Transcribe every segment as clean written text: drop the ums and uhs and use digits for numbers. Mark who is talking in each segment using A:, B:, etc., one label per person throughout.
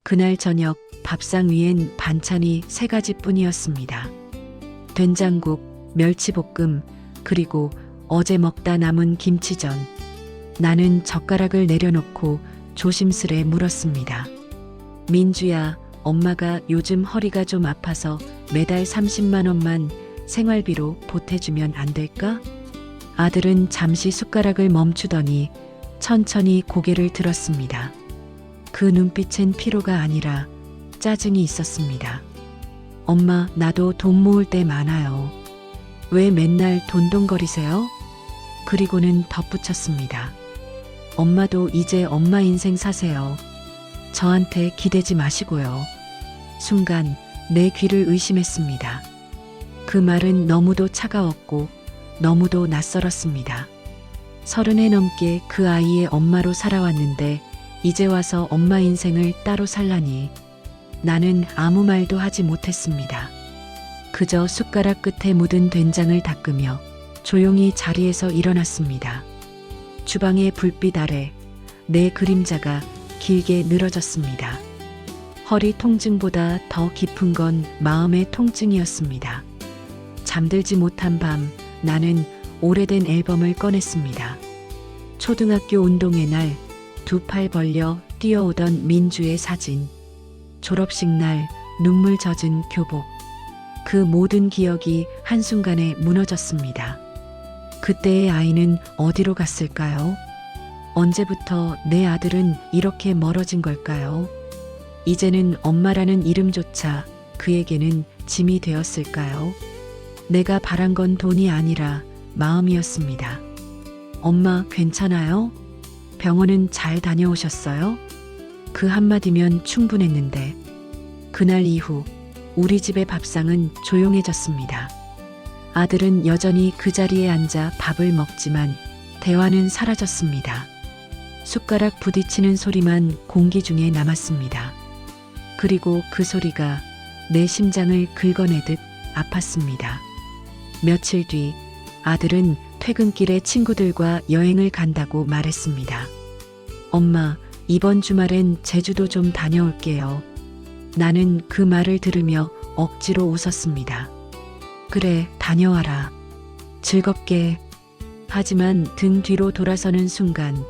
A: 그날 저녁 밥상 위엔 반찬이 3가지뿐이었습니다. 된장국, 멸치볶음, 그리고 어제 먹다 남은 김치전. 나는 젓가락을 내려놓고 조심스레 물었습니다. 민주야, 엄마가 요즘 허리가 좀 아파서 매달 30만 원만 생활비로 보태주면 안 될까? 아들은 잠시 숟가락을 멈추더니 천천히 고개를 들었습니다. 그 눈빛엔 피로가 아니라 짜증이 있었습니다. 엄마, 나도 돈 모을 때 많아요. 왜 맨날 돈돈거리세요? 그리고는 덧붙였습니다. 엄마도 이제 엄마 인생 사세요. 저한테 기대지 마시고요. 순간 내 귀를 의심했습니다. 그 말은 너무도 차가웠고 너무도 낯설었습니다. 30에 넘게 그 아이의 엄마로 살아왔는데 이제 와서 엄마 인생을 따로 살라니. 나는 아무 말도 하지 못했습니다. 그저 숟가락 끝에 묻은 된장을 닦으며 조용히 자리에서 일어났습니다. 주방의 불빛 아래 내 그림자가 길게 늘어졌습니다. 허리 통증보다 더 깊은 건 마음의 통증이었습니다. 잠들지 못한 밤 나는 오래된 앨범을 꺼냈습니다. 초등학교 운동회 날 두 팔 벌려 뛰어오던 민주의 사진, 졸업식 날 눈물 젖은 교복, 그 모든 기억이 한순간에 무너졌습니다. 그때의 아이는 어디로 갔을까요? 언제부터 내 아들은 이렇게 멀어진 걸까요? 이제는 엄마라는 이름조차 그에게는 짐이 되었을까요? 내가 바란 건 돈이 아니라 마음이었습니다. 엄마, 괜찮아요? 병원은 잘 다녀오셨어요? 그 한마디면 충분했는데 그날 이후 우리 집의 밥상은 조용해졌습니다. 아들은 여전히 그 자리에 앉아 밥을 먹지만 대화는 사라졌습니다. 숟가락 부딪히는 소리만 공기 중에 남았습니다. 그리고 그 소리가 내 심장을 긁어내듯 아팠습니다. 며칠 뒤 아들은 퇴근길에 친구들과 여행을 간다고 말했습니다. 엄마, 이번 주말엔 제주도 좀 다녀올게요. 나는 그 말을 들으며 억지로 웃었습니다. 그래, 다녀와라. 즐겁게. 하지만 등 뒤로 돌아서는 순간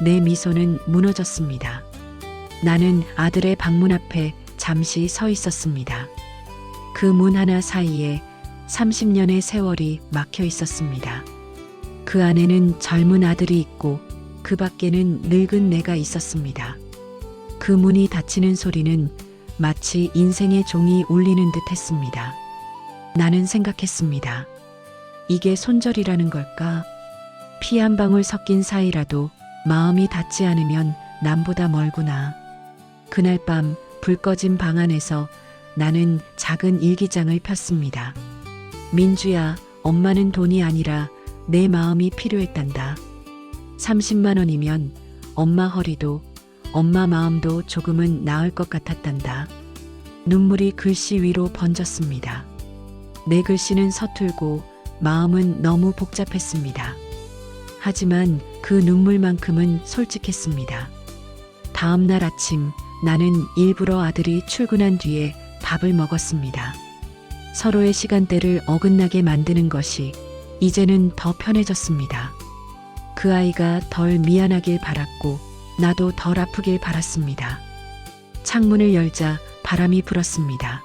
A: 내 미소는 무너졌습니다. 나는 아들의 방문 앞에 잠시 서 있었습니다. 그 문 하나 사이에 30년의 세월이 막혀 있었습니다. 그 안에는 젊은 아들이 있고 그 밖에는 늙은 내가 있었습니다. 그 문이 닫히는 소리는 마치 인생의 종이 울리는 듯 했습니다. 나는 생각했습니다. 이게 손절이라는 걸까? 피 한 방울 섞인 사이라도 마음이 닿지 않으면 남보다 멀구나. 그날 밤 불 꺼진 방 안에서 나는 작은 일기장을 폈습니다. 민주야, 엄마는 돈이 아니라 내 마음이 필요했단다. 30만 원이면 엄마 허리도 엄마 마음도 조금은 나을 것 같았단다. 눈물이 글씨 위로 번졌습니다. 내 글씨는 서툴고 마음은 너무 복잡했습니다. 하지만 그 눈물만큼은 솔직했습니다. 다음 날 아침 나는 일부러 아들이 출근한 뒤에 밥을 먹었습니다. 서로의 시간대를 어긋나게 만드는 것이 이제는 더 편해졌습니다. 그 아이가 덜 미안하길 바랐고 나도 덜 아프길 바랐습니다. 창문을 열자 바람이 불었습니다.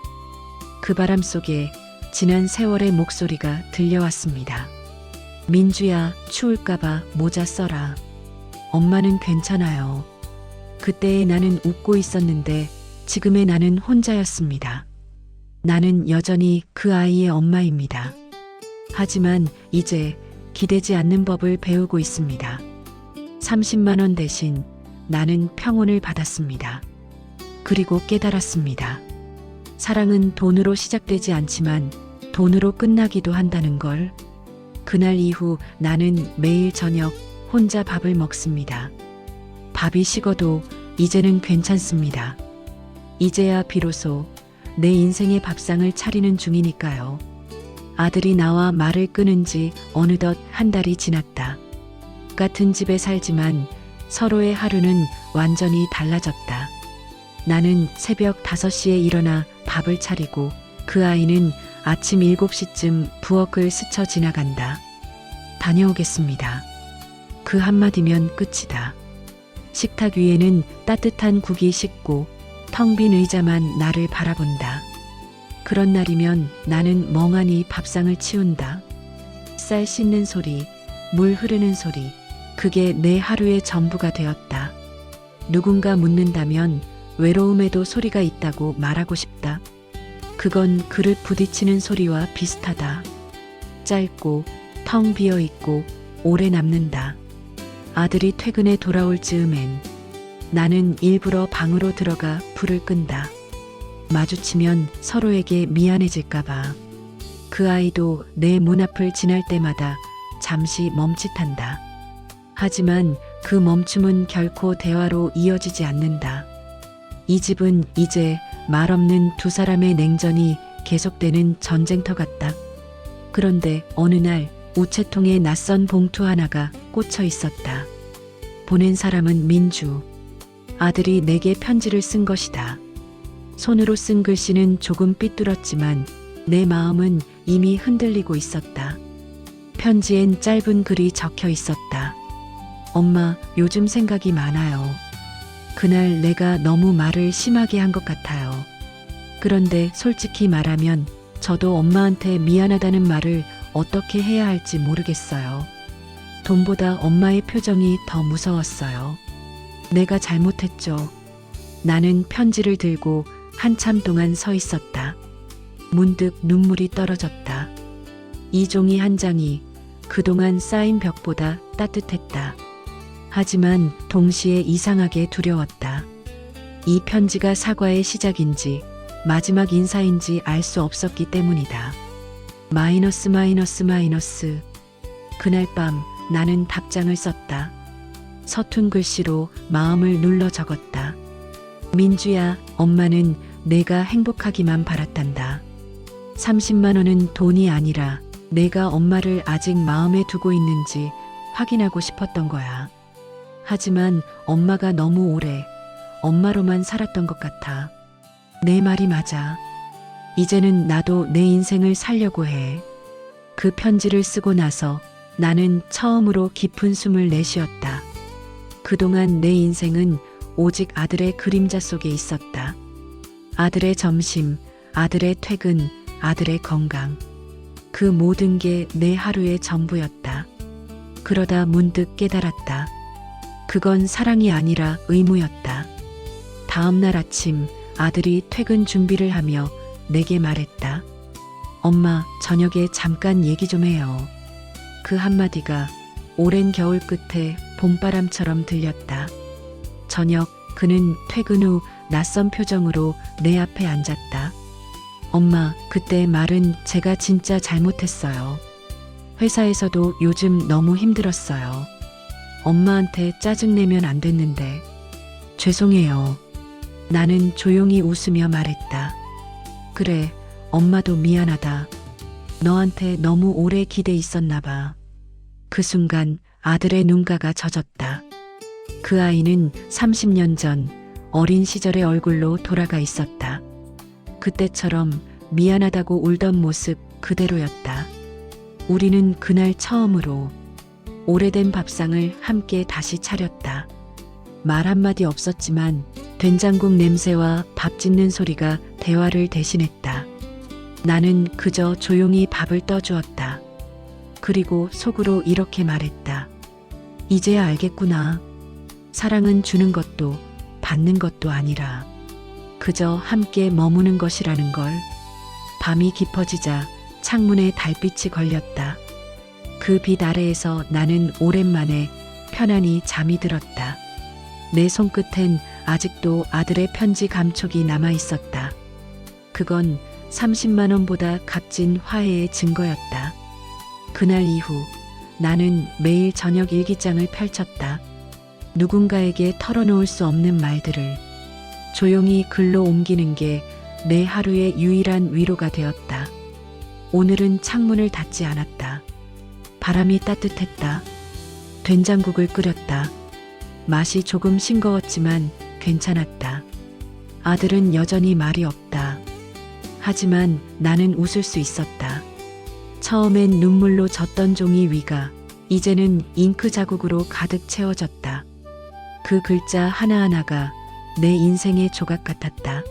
A: 그 바람 속에 지난 세월의 목소리가 들려왔습니다. 민주야, 추울까봐 모자 써라. 엄마는 괜찮아요. 그때의 나는 웃고 있었는데 지금의 나는 혼자였습니다. 나는 여전히 그 아이의 엄마입니다. 하지만 이제 기대지 않는 법을 배우고 있습니다. 30만 원 대신 나는 평온을 받았습니다. 그리고 깨달았습니다. 사랑은 돈으로 시작되지 않지만 돈으로 끝나기도 한다는 걸. 그날 이후 나는 매일 저녁 혼자 밥을 먹습니다. 밥이 식어도 이제는 괜찮습니다. 이제야 비로소 내 인생의 밥상을 차리는 중이니까요. 아들이 나와 말을 끊은 지 어느덧 한 달이 지났다. 같은 집에 살지만 서로의 하루는 완전히 달라졌다. 나는 새벽 5시에 일어나 밥을 차리고 그 아이는 아침 7시쯤 부엌을 스쳐 지나간다. 다녀오겠습니다. 그 한마디면 끝이다. 식탁 위에는 따뜻한 국이 식고 텅 빈 의자만 나를 바라본다. 그런 날이면 나는 멍하니 밥상을 치운다. 쌀 씻는 소리, 물 흐르는 소리, 그게 내 하루의 전부가 되었다. 누군가 묻는다면 외로움에도 소리가 있다고 말하고 싶다. 그건 그릇 부딪히는 소리와 비슷하다. 짧고 텅 비어 있고 오래 남는다. 아들이 퇴근해 돌아올 즈음엔 나는 일부러 방으로 들어가 불을 끈다. 마주치면 서로에게 미안해질까봐. 그 아이도 내 문 앞을 지날 때마다 잠시 멈칫한다. 하지만 그 멈춤은 결코 대화로 이어지지 않는다. 이 집은 이제 말없는 두 사람의 냉전이 계속되는 전쟁터 같다. 그런데 어느 날 우체통에 낯선 봉투 하나가 꽂혀 있었다. 보낸 사람은 민주. 아들이 내게 편지를 쓴 것이다. 손으로 쓴 글씨는 조금 삐뚤었지만 내 마음은 이미 흔들리고 있었다. 편지엔 짧은 글이 적혀 있었다. 엄마, 요즘 생각이 많아요. 그날 내가 너무 말을 심하게 한 것 같아요. 그런데 솔직히 말하면 저도 엄마한테 미안하다는 말을 어떻게 해야 할지 모르겠어요. 돈보다 엄마의 표정이 더 무서웠어요. 내가 잘못했죠. 나는 편지를 들고 한참 동안 서 있었다. 문득 눈물이 떨어졌다. 이 종이 한 장이 그동안 쌓인 벽보다 따뜻했다. 하지만 동시에 이상하게 두려웠다. 이 편지가 사과의 시작인지 마지막 인사인지 알 수 없었기 때문이다. 마이너스. 그날 밤 나는 답장을 썼다. 서툰 글씨로 마음을 눌러 적었다. 민주야, 엄마는 내가 행복하기만 바랐단다. 30만 원은 돈이 아니라 내가 엄마를 아직 마음에 두고 있는지 확인하고 싶었던 거야. 하지만 엄마가 너무 오래 엄마로만 살았던 것 같아. 내 말이 맞아. 이제는 나도 내 인생을 살려고 해. 그 편지를 쓰고 나서 나는 처음으로 깊은 숨을 내쉬었다. 그동안 내 인생은 오직 아들의 그림자 속에 있었다. 아들의 점심, 아들의 퇴근, 아들의 건강. 그 모든 게 내 하루의 전부였다. 그러다 문득 깨달았다. 그건 사랑이 아니라 의무였다. 다음 날 아침 아들이 퇴근 준비를 하며 내게 말했다. 엄마, 저녁에 잠깐 얘기 좀 해요. 그 한마디가 오랜 겨울 끝에 봄바람처럼 들렸다. 저녁, 그는 퇴근 후 낯선 표정으로 내 앞에 앉았다. 엄마, 그때 말은 제가 진짜 잘못했어요. 회사에서도 요즘 너무 힘들었어요. 엄마한테 짜증내면 안 됐는데. 죄송해요. 나는 조용히 웃으며 말했다. 그래, 엄마도 미안하다. 너한테 너무 오래 기대 있었나 봐. 그 순간 아들의 눈가가 젖었다. 그 아이는 30년 전 어린 시절의 얼굴로 돌아가 있었다. 그때처럼 미안하다고 울던 모습 그대로였다. 우리는 그날 처음으로 오래된 밥상을 함께 다시 차렸다. 말 한마디 없었지만 된장국 냄새와 밥 짓는 소리가 대화를 대신했다. 나는 그저 조용히 밥을 떠주었다. 그리고 속으로 이렇게 말했다. 이제야 알겠구나. 사랑은 주는 것도 받는 것도 아니라 그저 함께 머무는 것이라는 걸. 밤이 깊어지자 창문에 달빛이 걸렸다. 그 빛 아래에서 나는 오랜만에 편안히 잠이 들었다. 내 손끝엔 아직도 아들의 편지 감촉이 남아 있었다. 그건 30만 원보다 값진 화해의 증거였다. 그날 이후 나는 매일 저녁 일기장을 펼쳤다. 누군가에게 털어놓을 수 없는 말들을 조용히 글로 옮기는 게 내 하루의 유일한 위로가 되었다. 오늘은 창문을 닫지 않았다. 바람이 따뜻했다. 된장국을 끓였다. 맛이 조금 싱거웠지만 괜찮았다. 아들은 여전히 말이 없다. 하지만 나는 웃을 수 있었다. 처음엔 눈물로 젖던 종이 위가 이제는 잉크 자국으로 가득 채워졌다. 그 글자 하나하나가 내 인생의 조각 같았다.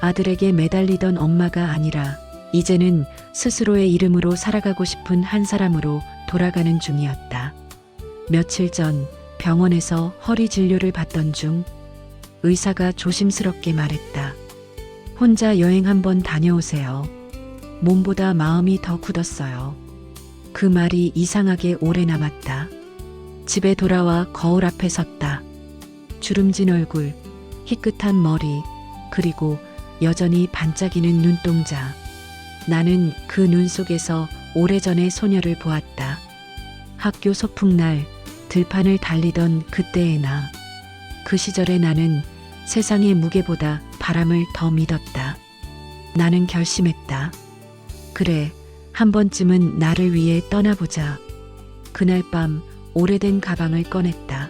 A: 아들에게 매달리던 엄마가 아니라 이제는 스스로의 이름으로 살아가고 싶은 한 사람으로 돌아가는 중이었다. 며칠 전 병원에서 허리 진료를 받던 중 의사가 조심스럽게 말했다. 혼자 여행 한번 다녀오세요. 몸보다 마음이 더 굳었어요. 그 말이 이상하게 오래 남았다. 집에 돌아와 거울 앞에 섰다. 주름진 얼굴, 희끗한 머리, 그리고 여전히 반짝이는 눈동자. 나는 그 눈 속에서 오래전의 소녀를 보았다. 학교 소풍날 들판을 달리던 그때의 나. 그 시절의 나는 세상의 무게보다 바람을 더 믿었다. 나는 결심했다. 그래, 한 번쯤은 나를 위해 떠나보자. 그날 밤 오래된 가방을 꺼냈다.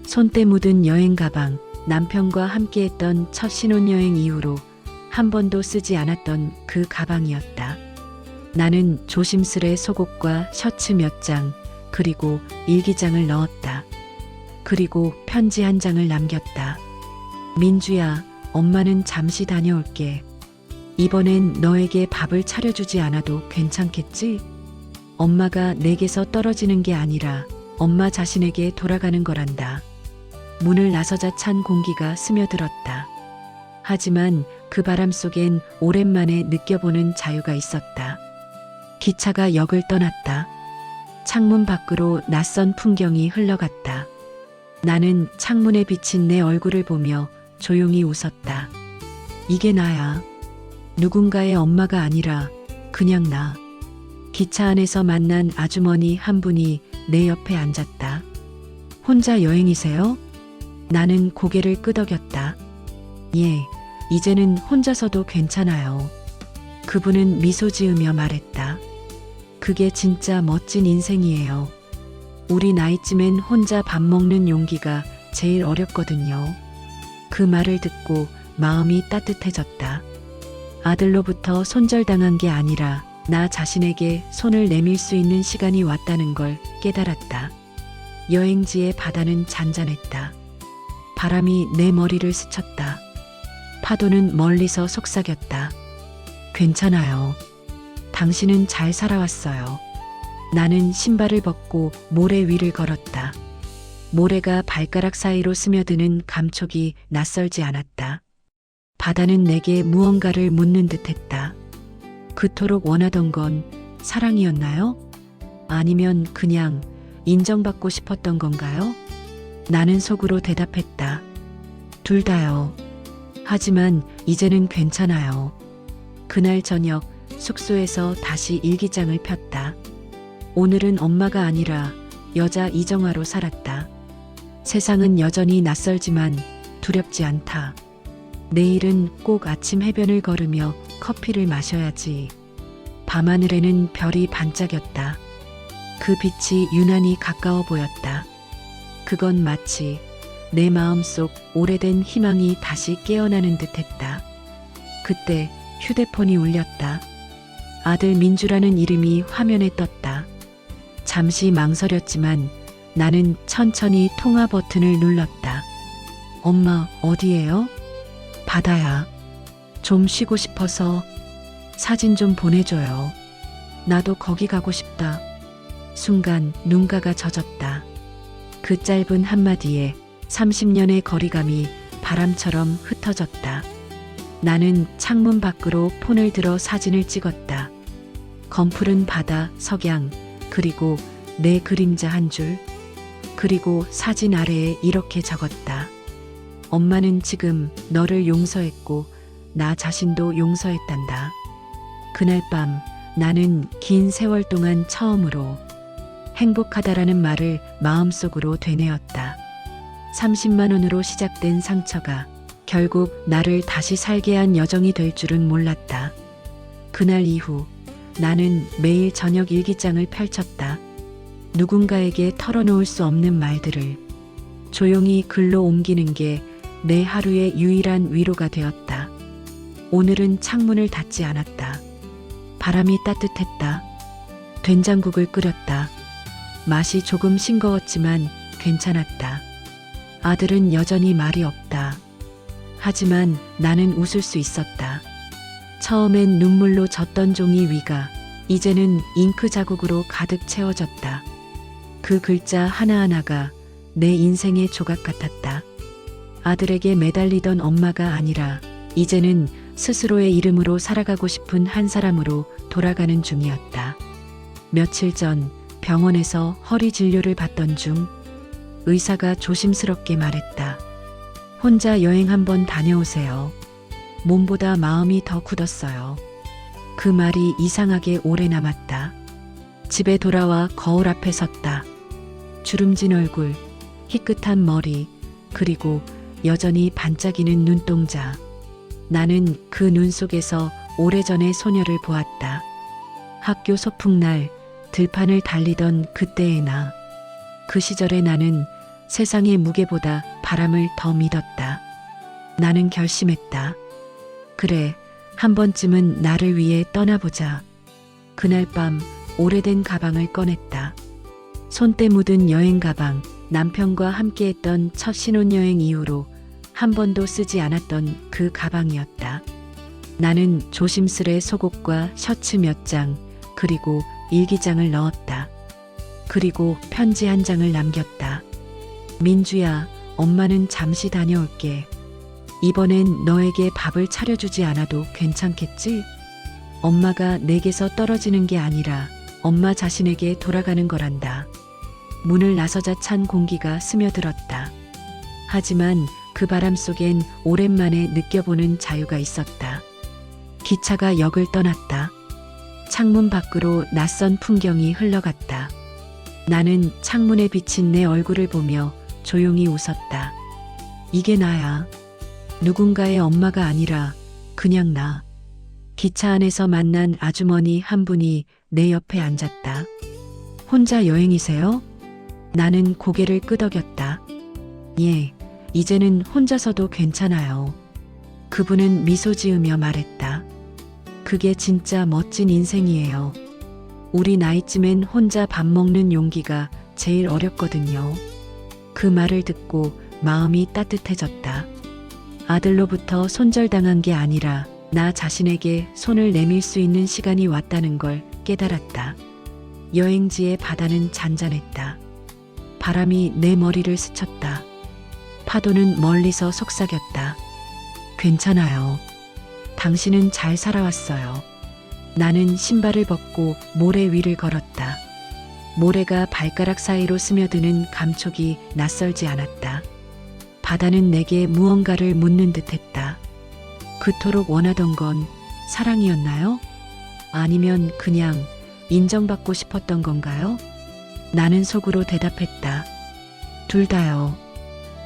A: 손때 묻은 여행 가방, 남편과 함께했던 첫 신혼여행 이후로 한 번도 쓰지 않았던 그 가방이었다. 나는 조심스레 속옷과 셔츠 몇 장, 그리고 일기장을 넣었다. 그리고 편지 한 장을 남겼다. 민주야, 엄마는 잠시 다녀올게. 이번엔 너에게 밥을 차려주지 않아도 괜찮겠지? 엄마가 내게서 떨어지는 게 아니라 엄마 자신에게 돌아가는 거란다. 문을 나서자 찬 공기가 스며들었다. 하지만 그 바람 속엔 오랜만에 느껴보는 자유가 있었다. 기차가 역을 떠났다. 창문 밖으로 낯선 풍경이 흘러갔다. 나는 창문에 비친 내 얼굴을 보며 조용히 웃었다. 이게 나야. 누군가의 엄마가 아니라 그냥 나. 기차 안에서 만난 아주머니 한 분이 내 옆에 앉았다. 혼자 여행이세요? 나는 고개를 끄덕였다. 예, 이제는 혼자서도 괜찮아요. 그분은 미소 지으며 말했다. 그게 진짜 멋진 인생이에요. 우리 나이쯤엔 혼자 밥 먹는 용기가 제일 어렵거든요. 그 말을 듣고 마음이 따뜻해졌다. 아들로부터 손절당한 게 아니라 나 자신에게 손을 내밀 수 있는 시간이 왔다는 걸 깨달았다. 여행지의 바다는 잔잔했다. 바람이 내 머리를 스쳤다. 파도는 멀리서 속삭였다. 괜찮아요. 당신은 잘 살아왔어요. 나는 신발을 벗고 모래 위를 걸었다. 모래가 발가락 사이로 스며드는 감촉이 낯설지 않았다. 바다는 내게 무언가를 묻는 듯했다. 그토록 원하던 건 사랑이었나요? 아니면 그냥 인정받고 싶었던 건가요? 나는 속으로 대답했다. 둘 다요. 하지만 이제는 괜찮아요. 그날 저녁 숙소에서 다시 일기장을 폈다. 오늘은 엄마가 아니라 여자 이정화로 살았다. 세상은 여전히 낯설지만 두렵지 않다. 내일은 꼭 아침 해변을 걸으며 커피를 마셔야지. 밤하늘에는 별이 반짝였다. 그 빛이 유난히 가까워 보였다. 그건 마치 내 마음속 오래된 희망이 다시 깨어나는 듯했다. 그때 휴대폰이 울렸다. 아들 민주라는 이름이 화면에 떴다. 잠시 망설였지만 나는 천천히 통화 버튼을 눌렀다. 엄마, 어디에요? 바다야. 좀 쉬고 싶어서 사진 좀 보내줘요. 나도 거기 가고 싶다. 순간 눈가가 젖었다. 그 짧은 한마디에 30년의 거리감이 바람처럼 흩어졌다. 나는 창문 밖으로 폰을 들어 사진을 찍었다. 검푸른 바다, 석양, 그리고 내 그림자 한 줄. 그리고 사진 아래에 이렇게 적었다. 엄마는 지금 너를 용서했고 나 자신도 용서했단다. 그날 밤 나는 긴 세월 동안 처음으로 행복하다라는 말을 마음속으로 되뇌었다. 30만 원으로 시작된 상처가 결국 나를 다시 살게 한 여정이 될 줄은 몰랐다. 그날 이후 나는 매일 저녁 일기장을 펼쳤다. 누군가에게 털어놓을 수 없는 말들을 조용히 글로 옮기는 게 내 하루의 유일한 위로가 되었다. 오늘은 창문을 닫지 않았다. 바람이 따뜻했다. 된장국을 끓였다. 맛이 조금 싱거웠지만 괜찮았다. 아들은 여전히 말이 없다. 하지만 나는 웃을 수 있었다. 처음엔 눈물로 젖던 종이 위가 이제는 잉크 자국으로 가득 채워졌다. 그 글자 하나하나가 내 인생의 조각 같았다. 아들에게 매달리던 엄마가 아니라 이제는 스스로의 이름으로 살아가고 싶은 한 사람으로 돌아가는 중이었다. 며칠 전 병원에서 허리 진료를 받던 중 의사가 조심스럽게 말했다. 혼자 여행 한번 다녀오세요. 몸보다 마음이 더 굳었어요. 그 말이 이상하게 오래 남았다. 집에 돌아와 거울 앞에 섰다. 주름진 얼굴, 희끗한 머리, 그리고 여전히 반짝이는 눈동자. 나는 그 눈 속에서 오래전의 소녀를 보았다. 학교 소풍날 들판을 달리던 그때의 나. 그 시절의 나는 세상의 무게보다 바람을 더 믿었다. 나는 결심했다. 그래, 한 번쯤은 나를 위해 떠나보자. 그날 밤 오래된 가방을 꺼냈다. 손때 묻은 여행 가방, 남편과 함께했던 첫 신혼여행 이후로 한 번도 쓰지 않았던 그 가방이었다. 나는 조심스레 속옷과 셔츠 몇 장, 그리고 일기장을 넣었다. 그리고 편지 한 장을 남겼다. 민주야, 엄마는 잠시 다녀올게. 이번엔 너에게 밥을 차려주지 않아도 괜찮겠지? 엄마가 내게서 떨어지는 게 아니라 엄마 자신에게 돌아가는 거란다. 문을 나서자 찬 공기가 스며들었다. 하지만 그 바람 속엔 오랜만에 느껴보는 자유가 있었다. 기차가 역을 떠났다. 창문 밖으로 낯선 풍경이 흘러갔다. 나는 창문에 비친 내 얼굴을 보며 조용히 웃었다. 이게 나야. 누군가의 엄마가 아니라 그냥 나. 기차 안에서 만난 아주머니 한 분이 내 옆에 앉았다. 혼자 여행이세요? 나는 고개를 끄덕였다. 예, 이제는 혼자서도 괜찮아요. 그분은 미소 지으며 말했다. 그게 진짜 멋진 인생이에요. 우리 나이쯤엔 혼자 밥 먹는 용기가 제일 어렵거든요. 그 말을 듣고 마음이 따뜻해졌다. 아들로부터 손절당한 게 아니라 나 자신에게 손을 내밀 수 있는 시간이 왔다는 걸 깨달았다. 여행지의 바다는 잔잔했다. 바람이 내 머리를 스쳤다. 파도는 멀리서 속삭였다. 괜찮아요. 당신은 잘 살아왔어요. 나는 신발을 벗고 모래 위를 걸었다. 모래가 발가락 사이로 스며드는 감촉이 낯설지 않았다. 바다는 내게 무언가를 묻는 듯했다. 그토록 원하던 건 사랑이었나요? 아니면 그냥 인정받고 싶었던 건가요? 나는 속으로 대답했다. 둘 다요.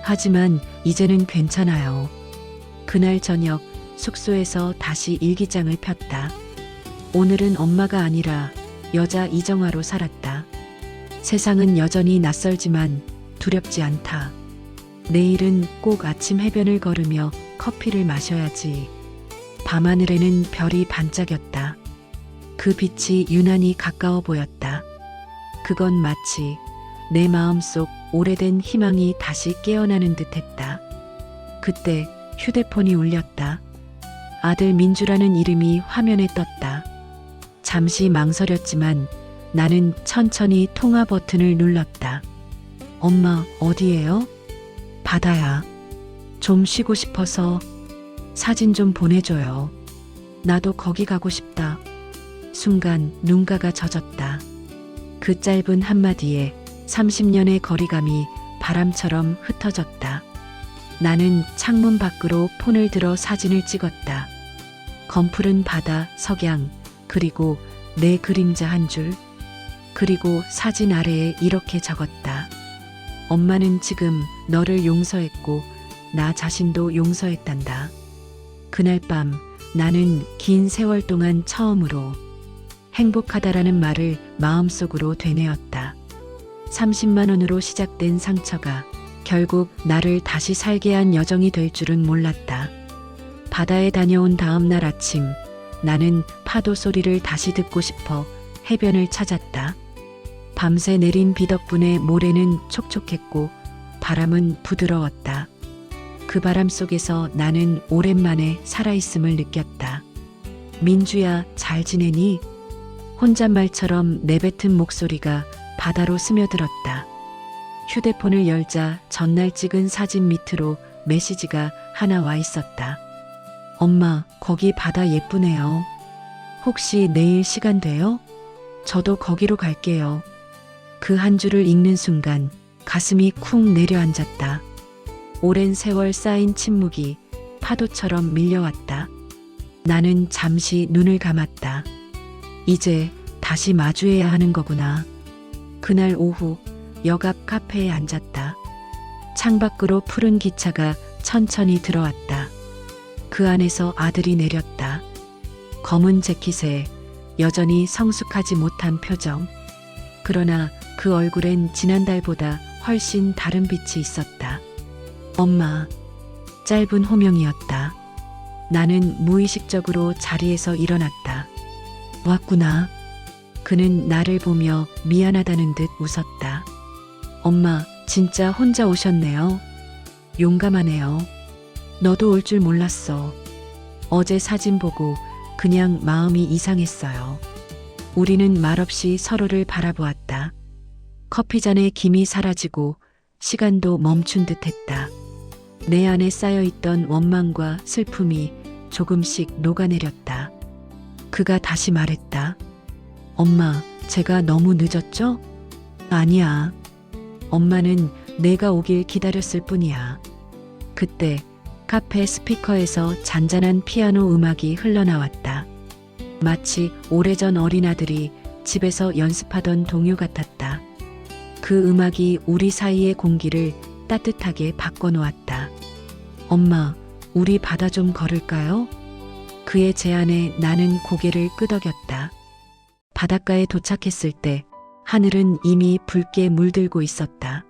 A: 하지만 이제는 괜찮아요. 그날 저녁 숙소에서 다시 일기장을 폈다. 오늘은 엄마가 아니라 여자 이정화로 살았다. 세상은 여전히 낯설지만 두렵지 않다. 내일은 꼭 아침 해변을 걸으며 커피를 마셔야지. 밤하늘에는 별이 반짝였다. 그 빛이 유난히 가까워 보였다. 그건 마치 내 마음속 오래된 희망이 다시 깨어나는 듯했다. 그때 휴대폰이 울렸다. 아들 민주라는 이름이 화면에 떴다. 잠시 망설였지만 나는 천천히 통화 버튼을 눌렀다. 엄마, 어디에요? 바다야. 좀 쉬고 싶어서 사진 좀 보내줘요. 나도 거기 가고 싶다. 순간 눈가가 젖었다. 그 짧은 한마디에 30년의 거리감이 바람처럼 흩어졌다. 나는 창문 밖으로 폰을 들어 사진을 찍었다. 검푸른 바다, 석양, 그리고 내 그림자 한 줄. 그리고 사진 아래에 이렇게 적었다. 엄마는 지금 너를 용서했고 나 자신도 용서했단다. 그날 밤 나는 긴 세월 동안 처음으로 행복하다라는 말을 마음속으로 되뇌었다. 30만 원으로 시작된 상처가 결국 나를 다시 살게 한 여정이 될 줄은 몰랐다. 바다에 다녀온 다음 날 아침, 나는 파도 소리를 다시 듣고 싶어 해변을 찾았다. 밤새 내린 비 덕분에 모래는 촉촉했고 바람은 부드러웠다. 그 바람 속에서 나는 오랜만에 살아있음을 느꼈다. 민주야, 잘 지내니? 혼잣말처럼 내뱉은 목소리가 바다로 스며들었다. 휴대폰을 열자 전날 찍은 사진 밑으로 메시지가 하나 와 있었다. 엄마, 거기 바다 예쁘네요. 혹시 내일 시간 돼요? 저도 거기로 갈게요. 그 한 줄을 읽는 순간 가슴이 쿵 내려앉았다. 오랜 세월 쌓인 침묵이 파도처럼 밀려왔다. 나는 잠시 눈을 감았다. 이제 다시 마주해야 하는 거구나. 그날 오후 역 앞 카페에 앉았다. 창밖으로 푸른 기차가 천천히 들어왔다. 그 안에서 아들이 내렸다. 검은 재킷에 여전히 성숙하지 못한 표정. 그러나 그 얼굴엔 지난달보다 훨씬 다른 빛이 있었다. 엄마. 짧은 호명이었다. 나는 무의식적으로 자리에서 일어났다. 왔구나. 그는 나를 보며 미안하다는 듯 웃었다. 엄마, 진짜 혼자 오셨네요. 용감하네요. 너도 올 줄 몰랐어. 어제 사진 보고 그냥 마음이 이상했어요. 우리는 말없이 서로를 바라보았다. 커피잔에 김이 사라지고 시간도 멈춘 듯 했다. 내 안에 쌓여있던 원망과 슬픔이 조금씩 녹아내렸다. 그가 다시 말했다. 엄마, 제가 너무 늦었죠? 아니야. 엄마는 내가 오길 기다렸을 뿐이야. 그때 카페 스피커에서 잔잔한 피아노 음악이 흘러나왔다. 마치 오래전 어린아들이 집에서 연습하던 동요 같았다. 그 음악이 우리 사이의 공기를 따뜻하게 바꿔놓았다. 엄마, 우리 바다 좀 걸을까요? 그의 제안에 나는 고개를 끄덕였다. 바닷가에 도착했을 때 하늘은 이미 붉게 물들고 있었다.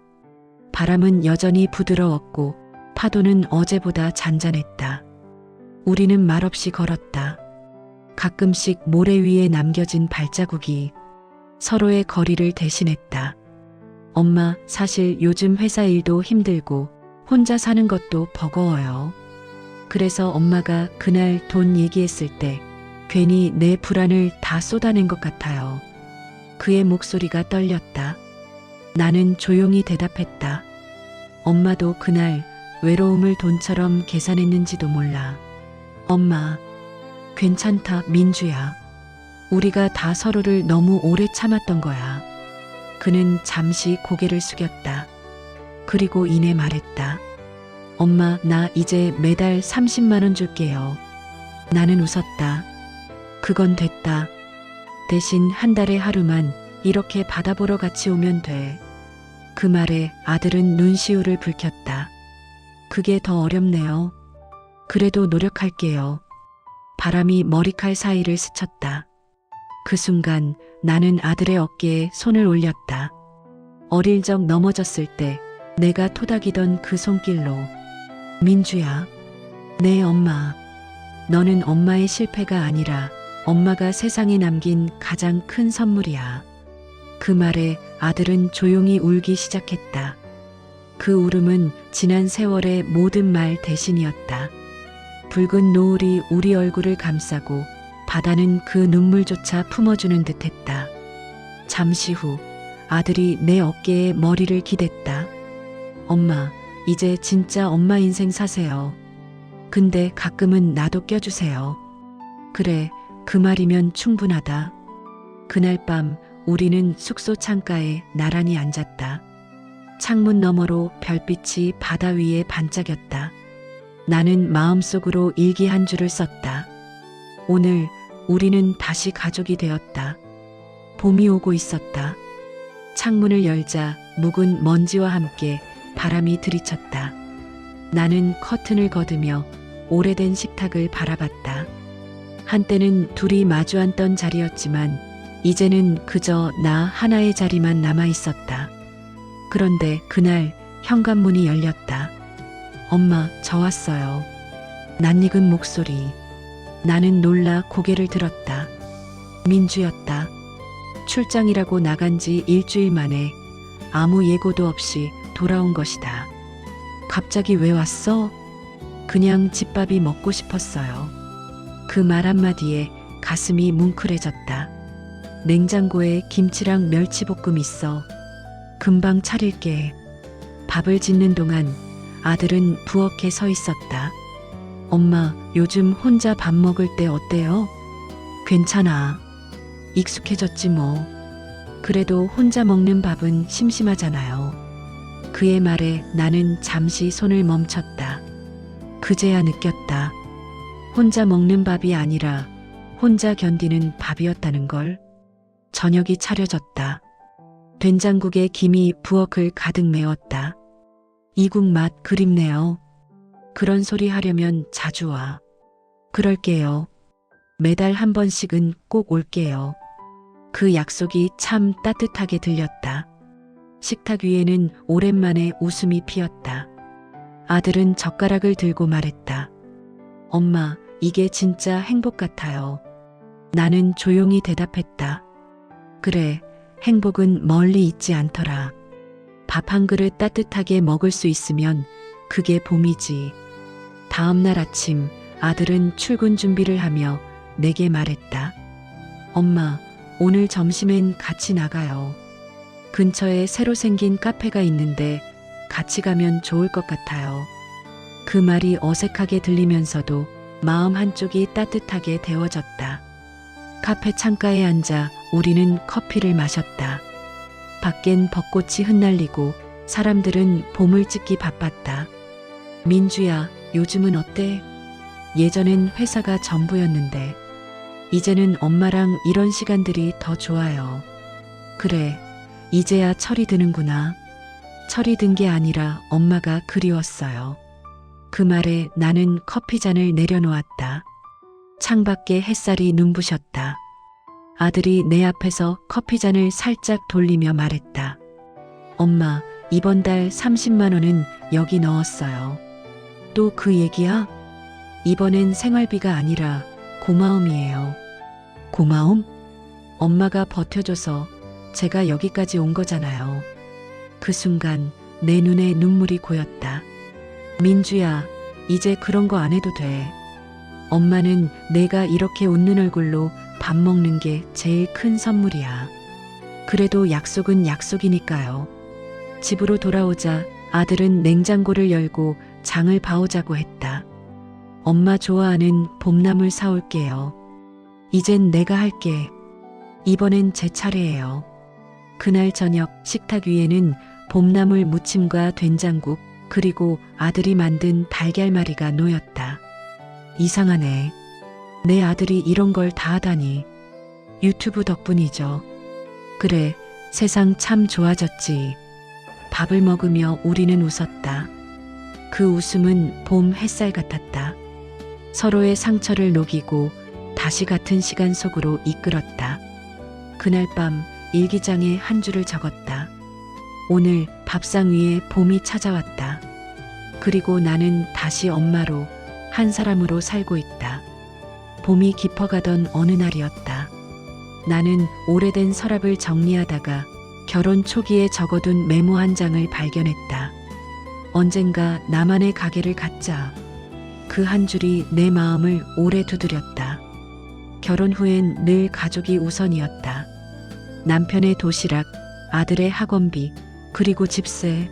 A: 바람은 여전히 부드러웠고 파도는 어제보다 잔잔했다. 우리는 말없이 걸었다. 가끔씩 모래 위에 남겨진 발자국이 서로의 거리를 대신했다. 엄마, 사실 요즘 회사 일도 힘들고 혼자 사는 것도 버거워요. 그래서 엄마가 그날 돈 얘기했을 때 괜히 내 불안을 다 쏟아낸 것 같아요. 그의 목소리가 떨렸다. 나는 조용히 대답했다. 엄마도 그날 외로움을 돈처럼 계산했는지도 몰라. 엄마, 괜찮다, 민주야. 우리가 다 서로를 너무 오래 참았던 거야. 그는 잠시 고개를 숙였다. 그리고 이내 말했다. 엄마, 나 이제 매달 30만 원 줄게요. 나는 웃었다. 그건 됐다. 대신 한 달에 하루만 이렇게 바다 보러 같이 오면 돼. 그 말에 아들은 눈시울을 붉혔다. 그게 더 어렵네요. 그래도 노력할게요. 바람이 머리칼 사이를 스쳤다. 그 순간 나는 아들의 어깨에 손을 올렸다. 어릴 적 넘어졌을 때 내가 토닥이던 그 손길로. 민주야, 내 엄마. 너는 엄마의 실패가 아니라 엄마가 세상에 남긴 가장 큰 선물이야. 그 말에 아들은 조용히 울기 시작했다. 그 울음은 지난 세월의 모든 말 대신이었다. 붉은 노을이 우리 얼굴을 감싸고 바다는 그 눈물조차 품어주는 듯했다. 잠시 후 아들이 내 어깨에 머리를 기댔다. 엄마, 이제 진짜 엄마 인생 사세요. 근데 가끔은 나도 껴주세요. 그래, 그 말이면 충분하다. 그날 밤 우리는 숙소 창가에 나란히 앉았다. 창문 너머로 별빛이 바다 위에 반짝였다. 나는 마음속으로 일기 한 줄을 썼다. 오늘 우리는 다시 가족이 되었다. 봄이 오고 있었다. 창문을 열자 묵은 먼지와 함께 바람이 들이쳤다. 나는 커튼을 걷으며 오래된 식탁을 바라봤다. 한때는 둘이 마주 앉던 자리였지만 이제는 그저 나 하나의 자리만 남아 있었다. 그런데 그날 현관문이 열렸다. 엄마, 저 왔어요. 낯익은 목소리. 나는 놀라 고개를 들었다. 민주였다. 출장이라고 나간 지 일주일 만에 아무 예고도 없이 돌아온 것이다. 갑자기 왜 왔어? 그냥 집밥이 먹고 싶었어요. 그 말 한마디에 가슴이 뭉클해졌다. 냉장고에 김치랑 멸치볶음 있어. 금방 차릴게. 밥을 짓는 동안 아들은 부엌에 서 있었다. 엄마, 요즘 혼자 밥 먹을 때 어때요? 괜찮아. 익숙해졌지 뭐. 그래도 혼자 먹는 밥은 심심하잖아요. 그의 말에 나는 잠시 손을 멈췄다. 그제야 느꼈다. 혼자 먹는 밥이 아니라 혼자 견디는 밥이었다는 걸. 저녁이 차려졌다. 된장국에 김이 부엌을 가득 메웠다. 이 국 맛 그립네요. 그런 소리 하려면 자주 와. 그럴게요. 매달 한 번씩은 꼭 올게요. 그 약속이 참 따뜻하게 들렸다. 식탁 위에는 오랜만에 웃음이 피었다. 아들은 젓가락을 들고 말했다. 엄마, 이게 진짜 행복 같아요. 나는 조용히 대답했다. 그래, 행복은 멀리 있지 않더라. 밥 한 그릇 따뜻하게 먹을 수 있으면 그게 봄이지. 다음 날 아침 아들은 출근 준비를 하며 내게 말했다. 엄마, 오늘 점심엔 같이 나가요. 근처에 새로 생긴 카페가 있는데 같이 가면 좋을 것 같아요. 그 말이 어색하게 들리면서도 마음 한쪽이 따뜻하게 데워졌다. 카페 창가에 앉아 우리는 커피를 마셨다. 밖엔 벚꽃이 흩날리고 사람들은 봄을 찍기 바빴다. 민주야, 요즘은 어때? 예전엔 회사가 전부였는데 이제는 엄마랑 이런 시간들이 더 좋아요. 그래, 이제야 철이 드는구나. 철이 든 게 아니라 엄마가 그리웠어요. 그 말에 나는 커피잔을 내려놓았다. 창밖에 햇살이 눈부셨다. 아들이 내 앞에서 커피잔을 살짝 돌리며 말했다. 엄마, 이번 달 30만 원은 여기 넣었어요. 또 그 얘기야? 이번엔 생활비가 아니라 고마움이에요. 고마움? 엄마가 버텨줘서 제가 여기까지 온 거잖아요. 그 순간 내 눈에 눈물이 고였다. 민주야, 이제 그런 거 안 해도 돼. 엄마는 내가 이렇게 웃는 얼굴로 밥 먹는 게 제일 큰 선물이야. 그래도 약속은 약속이니까요. 집으로 돌아오자 아들은 냉장고를 열고 장을 봐오자고 했다. 엄마 좋아하는 봄나물 사올게요. 이젠 내가 할게. 이번엔 제 차례예요. 그날 저녁 식탁 위에는 봄나물 무침과 된장국 그리고 아들이 만든 달걀말이가 놓였다. 이상하네. 내 아들이 이런 걸 다 하다니. 유튜브 덕분이죠. 그래, 세상 참 좋아졌지. 밥을 먹으며 우리는 웃었다. 그 웃음은 봄 햇살 같았다. 서로의 상처를 녹이고 다시 같은 시간 속으로 이끌었다. 그날 밤 일기장에 한 줄을 적었다. 오늘 밥상 위에 봄이 찾아왔다. 그리고 나는 다시 엄마로 한 사람으로 살고 있다. 봄이 깊어가던 어느 날이었다. 나는 오래된 서랍을 정리하다가 결혼 초기에 적어둔 메모 한 장을 발견했다. 언젠가 나만의 가게를 갖자. 그 한 줄이 내 마음을 오래 두드렸다. 결혼 후엔 늘 가족이 우선이었다. 남편의 도시락, 아들의 학원비, 그리고 집세.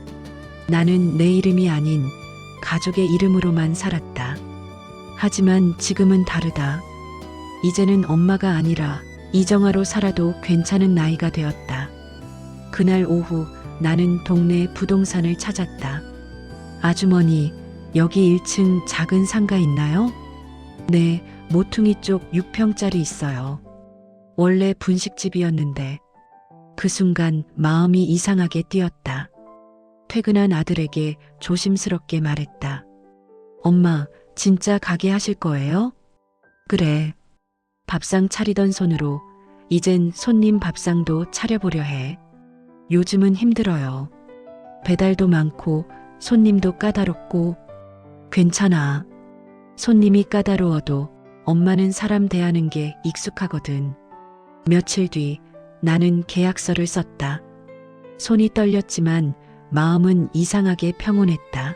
A: 나는 내 이름이 아닌 가족의 이름으로만 살았다. 하지만 지금은 다르다. 이제는 엄마가 아니라 이정아로 살아도 괜찮은 나이가 되었다. 그날 오후 나는 동네 부동산을 찾았다. 아주머니, 여기 1층 작은 상가 있나요? 네, 모퉁이 쪽 6평짜리 있어요. 원래 분식집이었는데. 그 순간 마음이 이상하게 뛰었다. 퇴근한 아들에게 조심스럽게 말했다. 엄마, 진짜 가게 하실 거예요? 그래. 밥상 차리던 손으로 이젠 손님 밥상도 차려보려 해. 요즘은 힘들어요. 배달도 많고 손님도 까다롭고. 괜찮아. 손님이 까다로워도 엄마는 사람 대하는 게 익숙하거든. 며칠 뒤 나는 계약서를 썼다. 손이 떨렸지만 마음은 이상하게 평온했다.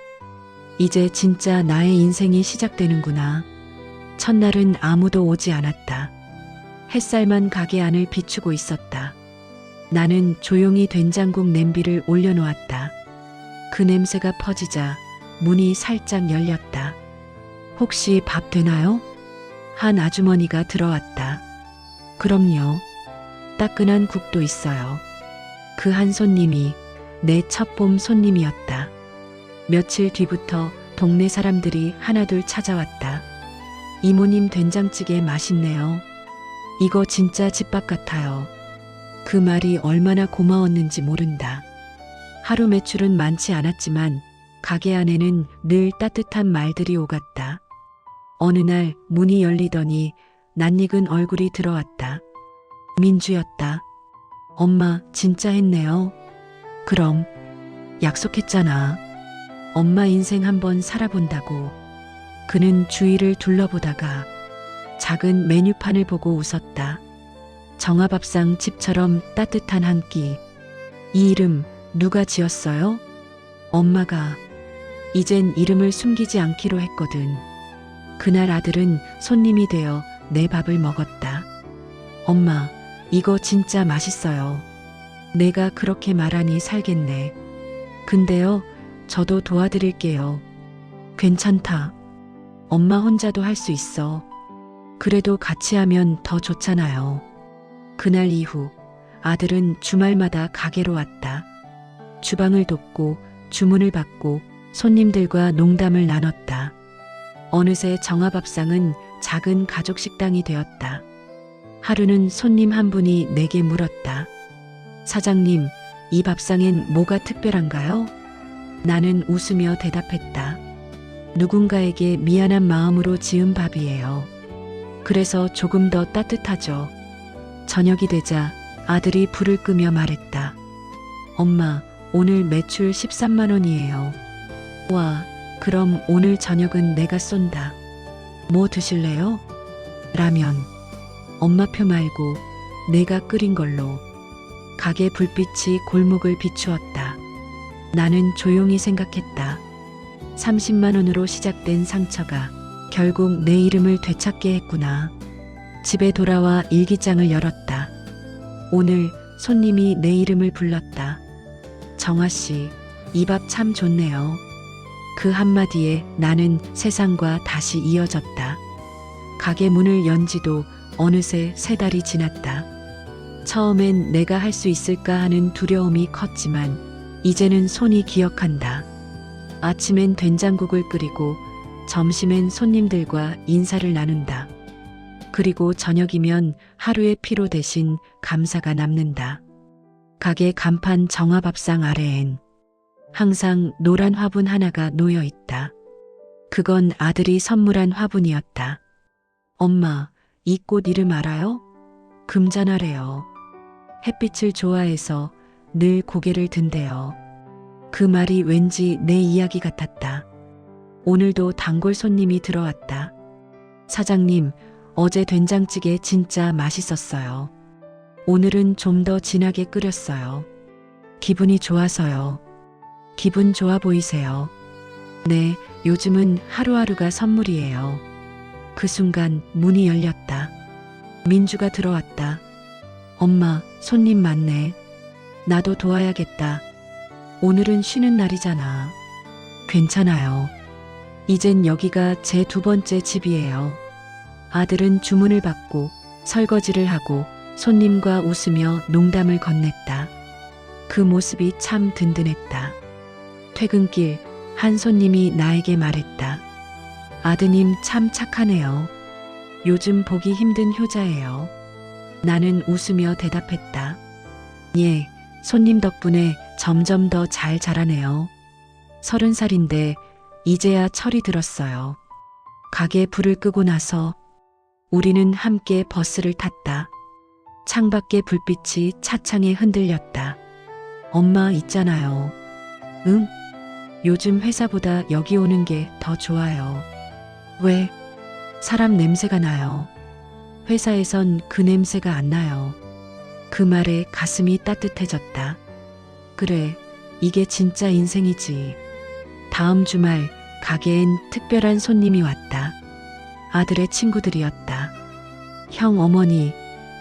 A: 이제 진짜 나의 인생이 시작되는구나. 첫날은 아무도 오지 않았다. 햇살만 가게 안을 비추고 있었다. 나는 조용히 된장국 냄비를 올려놓았다. 그 냄새가 퍼지자 문이 살짝 열렸다. 혹시 밥 되나요? 한 아주머니가 들어왔다. 그럼요. 따끈한 국도 있어요. 그 한 손님이 내 첫 봄 손님이었다. 며칠 뒤부터 동네 사람들이 하나둘 찾아왔다. 이모님 된장찌개 맛있네요. 이거 진짜 집밥 같아요. 그 말이 얼마나 고마웠는지 모른다. 하루 매출은 많지 않았지만 가게 안에는 늘 따뜻한 말들이 오갔다. 어느 날 문이 열리더니 낯익은 얼굴이 들어왔다. 민주였다. 엄마 진짜 했네요. 그럼 약속했잖아. 엄마 인생 한번 살아본다고. 그는 주위를 둘러보다가 작은 메뉴판을 보고 웃었다. 정화밥상 집처럼 따뜻한 한 끼. 이 이름 누가 지었어요? 엄마가. 이젠 이름을 숨기지 않기로 했거든. 그날 아들은 손님이 되어 내 밥을 먹었다. 엄마, 이거 진짜 맛있어요. 내가 그렇게 말하니 살겠네. 근데요, 저도 도와드릴게요. 괜찮다. 엄마 혼자도 할 수 있어. 그래도 같이 하면 더 좋잖아요. 그날 이후 아들은 주말마다 가게로 왔다. 주방을 돕고 주문을 받고 손님들과 농담을 나눴다. 어느새 정화밥상은 작은 가족 식당이 되었다. 하루는 손님 한 분이 내게 물었다. 사장님, 이 밥상엔 뭐가 특별한가요? 나는 웃으며 대답했다. 누군가에게 미안한 마음으로 지은 밥이에요. 그래서 조금 더 따뜻하죠. 저녁이 되자 아들이 불을 끄며 말했다. 엄마, 오늘 매출 13만 원이에요. 와, 그럼 오늘 저녁은 내가 쏜다. 뭐 드실래요? 라면. 엄마표 말고 내가 끓인 걸로. 가게 불빛이 골목을 비추었다. 나는 조용히 생각했다. 30만 원으로 시작된 상처가 결국 내 이름을 되찾게 했구나. 집에 돌아와 일기장을 열었다. 오늘 손님이 내 이름을 불렀다. 정화 씨, 이 밥 참 좋네요. 그 한마디에 나는 세상과 다시 이어졌다. 가게 문을 연 지도 어느새 3달이 지났다. 처음엔 내가 할 수 있을까 하는 두려움이 컸지만 이제는 손이 기억한다. 아침엔 된장국을 끓이고 점심엔 손님들과 인사를 나눈다. 그리고 저녁이면 하루의 피로 대신 감사가 남는다. 가게 간판 정화밥상 아래엔 항상 노란 화분 하나가 놓여 있다. 그건 아들이 선물한 화분이었다. 엄마, 이 꽃 이름 알아요? 금잔화래요. 햇빛을 좋아해서 늘 고개를 든대요. 그 말이 왠지 내 이야기 같았다. 오늘도 단골 손님이 들어왔다. 사장님, 어제 된장찌개 진짜 맛있었어요. 오늘은 좀 더 진하게 끓였어요. 기분이 좋아서요. 기분 좋아 보이세요. 네, 요즘은 하루하루가 선물이에요. 그 순간 문이 열렸다. 민주가 들어왔다. 엄마, 손님 많네. 나도 도와야겠다. 오늘은 쉬는 날이잖아. 괜찮아요. 이젠 여기가 제 2번째 집이에요. 아들은 주문을 받고 설거지를 하고 손님과 웃으며 농담을 건넸다. 그 모습이 참 든든했다. 퇴근길 한 손님이 나에게 말했다. 아드님 참 착하네요. 요즘 보기 힘든 효자예요. 나는 웃으며 대답했다. 예, 손님 덕분에 점점 더 잘 자라네요. 30살인데 이제야 철이 들었어요. 가게 불을 끄고 나서 우리는 함께 버스를 탔다. 창밖의 불빛이 차창에 흔들렸다. 엄마 있잖아요. 응? 요즘 회사보다 여기 오는 게 더 좋아요. 왜? 사람 냄새가 나요. 회사에선 그 냄새가 안 나요. 그 말에 가슴이 따뜻해졌다. 그래, 이게 진짜 인생이지. 다음 주말 가게엔 특별한 손님이 왔다. 아들의 친구들이었다. 형, 어머니,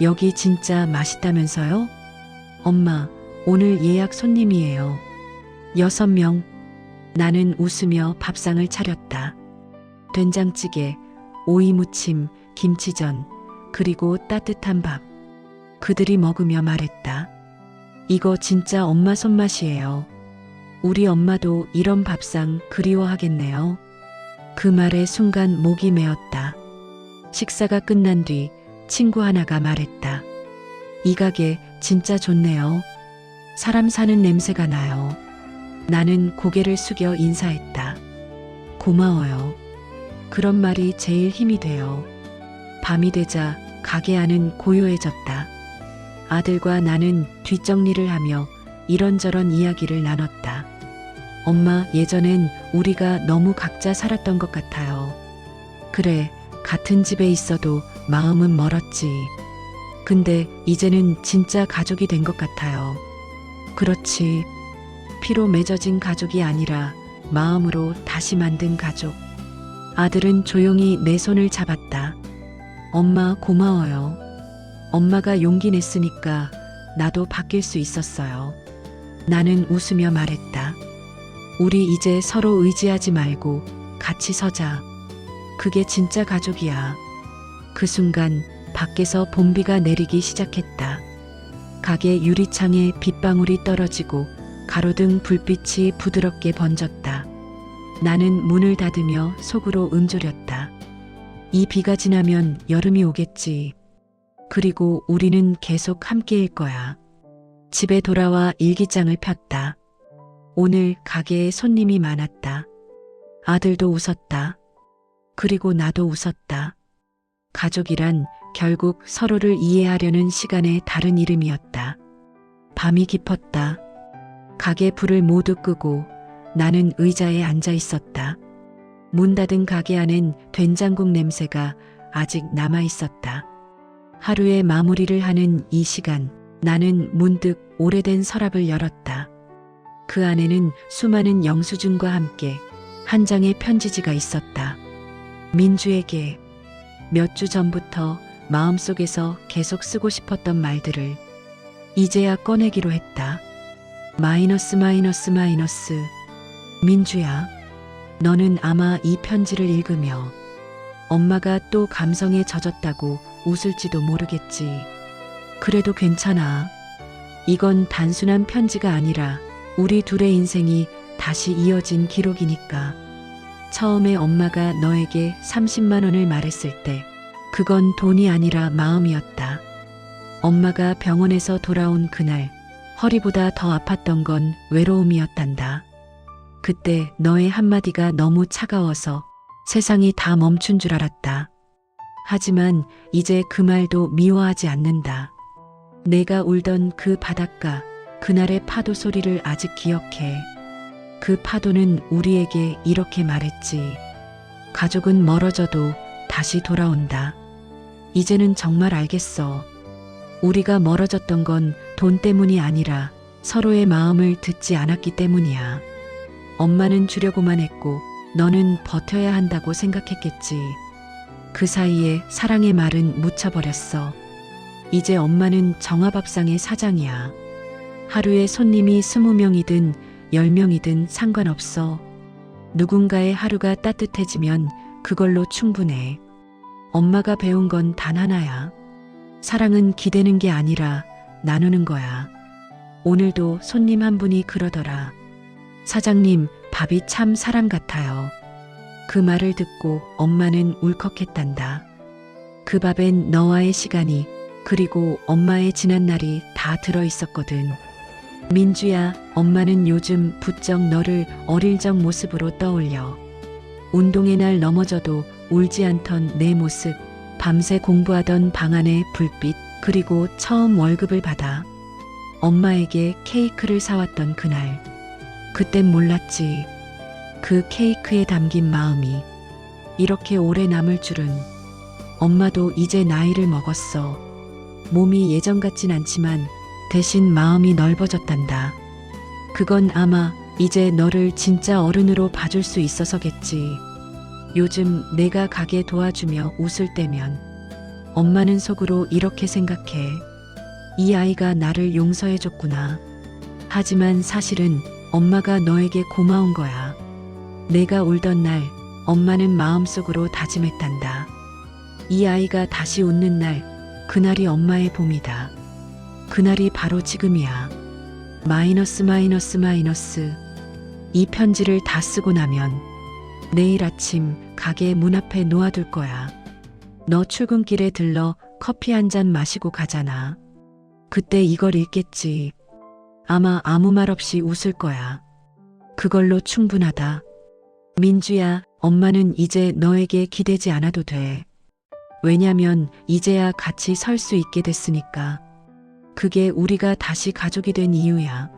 A: 여기 진짜 맛있다면서요? 엄마, 오늘 예약 손님이에요. 6명. 나는 웃으며 밥상을 차렸다. 된장찌개, 오이무침, 김치전, 그리고 따뜻한 밥. 그들이 먹으며 말했다. 이거 진짜 엄마 손맛이에요. 우리 엄마도 이런 밥상 그리워하겠네요. 그 말에 순간 목이 메었다. 식사가 끝난 뒤 친구 하나가 말했다. 이 가게 진짜 좋네요. 사람 사는 냄새가 나요. 나는 고개를 숙여 인사했다. 고마워요. 그런 말이 제일 힘이 돼요. 밤이 되자 가게 안은 고요해졌다. 아들과 나는 뒷정리를 하며 이런저런 이야기를 나눴다. 엄마, 예전엔 우리가 너무 각자 살았던 것 같아요. 그래, 같은 집에 있어도 마음은 멀었지. 근데 이제는 진짜 가족이 된 것 같아요. 그렇지. 피로 맺어진 가족이 아니라 마음으로 다시 만든 가족. 아들은 조용히 내 손을 잡았다. 엄마, 고마워요. 엄마가 용기 냈으니까 나도 바뀔 수 있었어요. 나는 웃으며 말했다. 우리 이제 서로 의지하지 말고 같이 서자. 그게 진짜 가족이야. 그 순간 밖에서 봄비가 내리기 시작했다. 가게 유리창에 빗방울이 떨어지고 가로등 불빛이 부드럽게 번졌다. 나는 문을 닫으며 속으로 음조렸다. 이 비가 지나면 여름이 오겠지. 그리고 우리는 계속 함께일 거야. 집에 돌아와 일기장을 폈다. 오늘 가게에 손님이 많았다. 아들도 웃었다. 그리고 나도 웃었다. 가족이란 결국 서로를 이해하려는 시간의 다른 이름이었다. 밤이 깊었다. 가게 불을 모두 끄고 나는 의자에 앉아 있었다. 문 닫은 가게 안엔 된장국 냄새가 아직 남아 있었다. 하루의 마무리를 하는 이 시간, 나는 문득 오래된 서랍을 열었다. 그 안에는 수많은 영수증과 함께 한 장의 편지지가 있었다. 민주에게 몇 주 전부터 마음속에서 계속 쓰고 싶었던 말들을 이제야 꺼내기로 했다. 마이너스. 민주야, 너는 아마 이 편지를 읽으며 엄마가 또 감성에 젖었다고 웃을지도 모르겠지. 그래도 괜찮아. 이건 단순한 편지가 아니라 우리 둘의 인생이 다시 이어진 기록이니까. 처음에 엄마가 너에게 30만 원을 말했을 때 그건 돈이 아니라 마음이었다. 엄마가 병원에서 돌아온 그날 허리보다 더 아팠던 건 외로움이었단다. 그때 너의 한마디가 너무 차가워서 세상이 다 멈춘 줄 알았다. 하지만 이제 그 말도 미워하지 않는다. 내가 울던 그 바닷가, 그날의 파도 소리를 아직 기억해. 그 파도는 우리에게 이렇게 말했지. 가족은 멀어져도 다시 돌아온다. 이제는 정말 알겠어. 우리가 멀어졌던 건 돈 때문이 아니라 서로의 마음을 듣지 않았기 때문이야. 엄마는 주려고만 했고 너는 버텨야 한다고 생각했겠지. 그 사이에 사랑의 말은 묻혀버렸어. 이제 엄마는 정화밥상의 사장이야. 하루에 손님이 20명이든 10명이든 상관없어. 누군가의 하루가 따뜻해지면 그걸로 충분해. 엄마가 배운 건 단 하나야. 사랑은 기대는 게 아니라 나누는 거야. 오늘도 손님 한 분이 그러더라. 사장님, 밥이 참 사람 같아요. 그 말을 듣고 엄마는 울컥했단다. 그 밥엔 너와의 시간이 그리고 엄마의 지난 날이 다 들어있었거든. 민주야, 엄마는 요즘 부쩍 너를 어릴 적 모습으로 떠올려. 운동의 날 넘어져도 울지 않던 내 모습, 밤새 공부하던 방 안의 불빛, 그리고 처음 월급을 받아 엄마에게 케이크를 사왔던 그날. 그땐 몰랐지. 그 케이크에 담긴 마음이 이렇게 오래 남을 줄은. 엄마도 이제 나이를 먹었어. 몸이 예전 같진 않지만 대신 마음이 넓어졌단다. 그건 아마 이제 너를 진짜 어른으로 봐줄 수 있어서겠지. 요즘 내가 가게 도와주며 웃을 때면 엄마는 속으로 이렇게 생각해. 이 아이가 나를 용서해줬구나. 하지만 사실은 엄마가 너에게 고마운 거야. 내가 울던 날 엄마는 마음속으로 다짐했단다. 이 아이가 다시 웃는 날, 그날이 엄마의 봄이다. 그날이 바로 지금이야. 마이너스. 이 편지를 다 쓰고 나면 내일 아침 가게 문 앞에 놓아둘 거야. 너 출근길에 들러 커피 한 잔 마시고 가잖아. 그때 이걸 읽겠지. 아마 아무 말 없이 웃을 거야. 그걸로 충분하다. 민주야, 엄마는 이제 너에게 기대지 않아도 돼. 왜냐면 이제야 같이 설 수 있게 됐으니까. 그게 우리가 다시 가족이 된 이유야.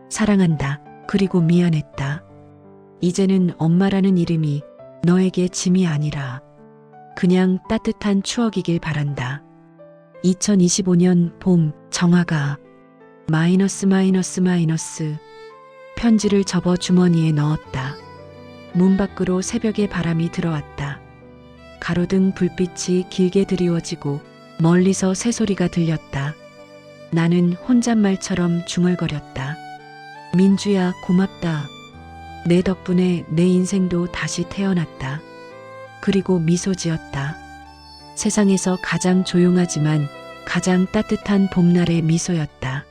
A: 사랑한다. 그리고 미안했다. 이제는 엄마라는 이름이 너에게 짐이 아니라 그냥 따뜻한 추억이길 바란다. 2025년 봄, 정화가. 마이너스. 편지를 접어 주머니에 넣었다. 문 밖으로 새벽의 바람이 들어왔다. 가로등 불빛이 길게 드리워지고 멀리서 새소리가 들렸다. 나는 혼잣말처럼 중얼거렸다. 민주야, 고맙다. 내 덕분에 내 인생도 다시 태어났다. 그리고 미소 지었다. 세상에서 가장 조용하지만 가장 따뜻한 봄날의 미소였다.